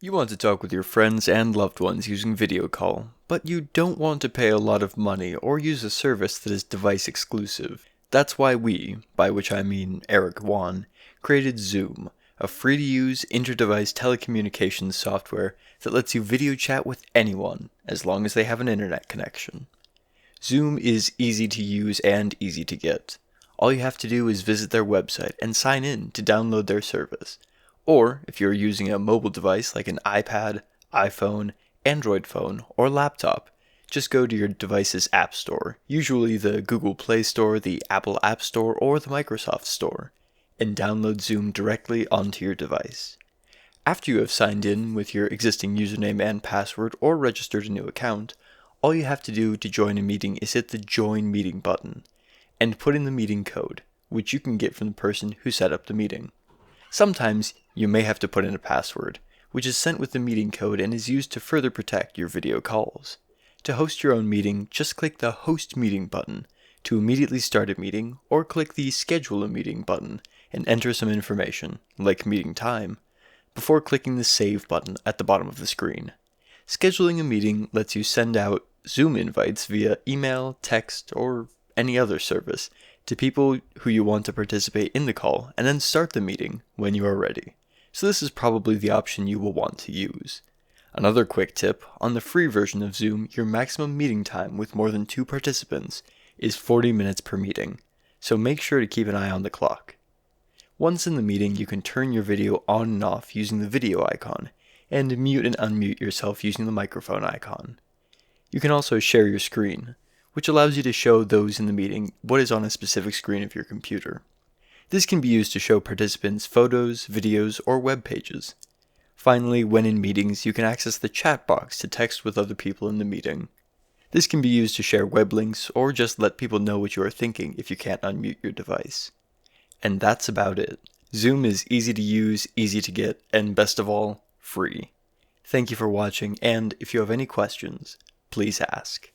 You want to talk with your friends and loved ones using video call, but you don't want to pay a lot of money or use a service that is device exclusive. That's why we, by which I mean Eric Wan, created Zoom, a free-to-use inter-device telecommunications software that lets you video chat with anyone, as long as they have an internet connection. Zoom is easy to use and easy to get. All you have to do is visit their website and sign in to download their service. Or, if you're using a mobile device like an iPad, iPhone, Android phone, or laptop, just go to your device's app store, usually the Google Play Store, the Apple App Store, or the Microsoft Store, and download Zoom directly onto your device. After you have signed in with your existing username and password or registered a new account, all you have to do to join a meeting is hit the Join Meeting button, and put in the meeting code, which you can get from the person who set up the meeting. Sometimes you may have to put in a password, which is sent with the meeting code and is used to further protect your video calls. To host your own meeting, just click the Host Meeting button to immediately start a meeting, or click the Schedule a Meeting button and enter some information, like meeting time, before clicking the Save button at the bottom of the screen. Scheduling a meeting lets you send out Zoom invites via email, text, or any other service to people who you want to participate in the call, and then start the meeting when you are ready. So this is probably the option you will want to use. Another quick tip, on the free version of Zoom, your maximum meeting time with more than 2 participants is 40 minutes per meeting, so make sure to keep an eye on the clock. Once in the meeting, you can turn your video on and off using the video icon, and mute and unmute yourself using the microphone icon. You can also share your screen, which allows you to show those in the meeting what is on a specific screen of your computer. This can be used to show participants photos, videos, or web pages. Finally, when in meetings, you can access the chat box to text with other people in the meeting. This can be used to share web links or just let people know what you are thinking if you can't unmute your device. And that's about it. Zoom is easy to use, easy to get, and best of all, free. Thank you for watching, and if you have any questions, please ask.